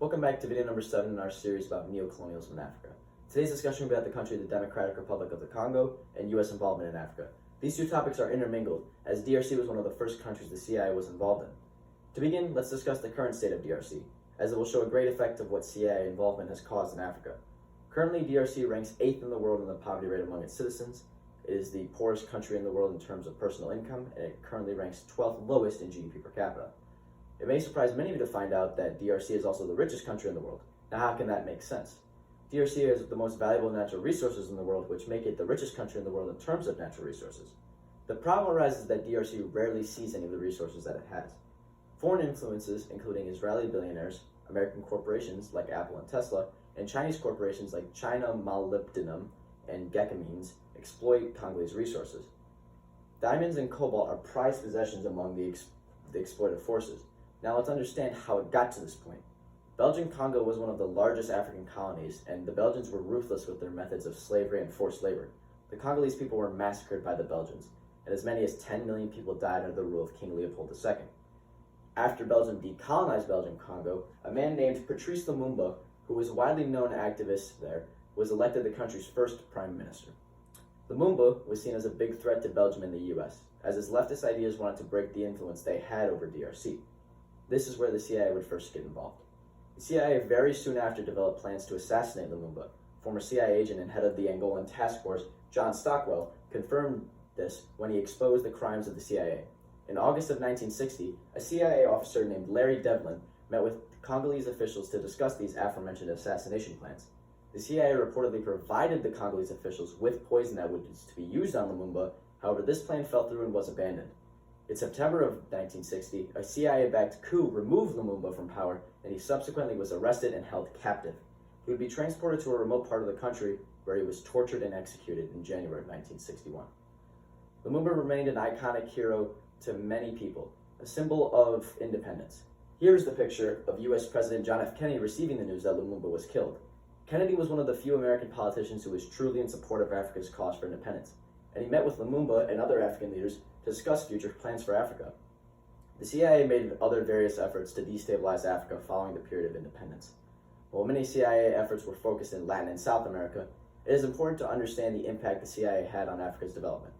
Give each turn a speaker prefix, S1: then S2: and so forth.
S1: Welcome back to video number 7 in our series about neocolonialism in Africa. Today's discussion will be about the country of the Democratic Republic of the Congo and U.S. involvement in Africa. These two topics are intermingled, as DRC was one of the first countries the CIA was involved in. To begin, let's discuss the current state of DRC, as it will show a great effect of what CIA involvement has caused in Africa. Currently, DRC ranks 8th in the world in the poverty rate among its citizens. It is the poorest country in the world in terms of personal income, and it currently ranks 12th lowest in GDP per capita. It may surprise many of you to find out that DRC is also the richest country in the world. Now, how can that make sense? DRC has the most valuable natural resources in the world, which make it the richest country in the world in terms of natural resources. The problem arises that DRC rarely sees any of the resources that it has. Foreign influences, including Israeli billionaires, American corporations like Apple and Tesla, and Chinese corporations like China Molybdenum and Gécamines, exploit Congolese resources. Diamonds and cobalt are prized possessions among the exploited forces. Now let's understand how it got to this point. Belgian Congo was one of the largest African colonies, and the Belgians were ruthless with their methods of slavery and forced labor. The Congolese people were massacred by the Belgians, and as many as 10 million people died under the rule of King Leopold II. After Belgium decolonized Belgian Congo, a man named Patrice Lumumba, who was a widely known activist there, was elected the country's first prime minister. Lumumba was seen as a big threat to Belgium and the US, as his leftist ideas wanted to break the influence they had over DRC. This is where the CIA would first get involved. The CIA very soon after developed plans to assassinate Lumumba. Former CIA agent and head of the Angolan task force, John Stockwell, confirmed this when he exposed the crimes of the CIA. In August of 1960, a CIA officer named Larry Devlin met with Congolese officials to discuss these aforementioned assassination plans. The CIA reportedly provided the Congolese officials with poison that was to be used on Lumumba. However, this plan fell through and was abandoned. In September of 1960, a CIA-backed coup removed Lumumba from power, and he subsequently was arrested and held captive. He would be transported to a remote part of the country, where he was tortured and executed in January of 1961. Lumumba remained an iconic hero to many people, a symbol of independence. Here's the picture of U.S. President John F. Kennedy receiving the news that Lumumba was killed. Kennedy was one of the few American politicians who was truly in support of Africa's cause for independence, and he met with Lumumba and other African leaders to discuss future plans for Africa. The CIA made other various efforts to destabilize Africa following the period of independence. While many CIA efforts were focused in Latin and South America, it is important to understand the impact the CIA had on Africa's development.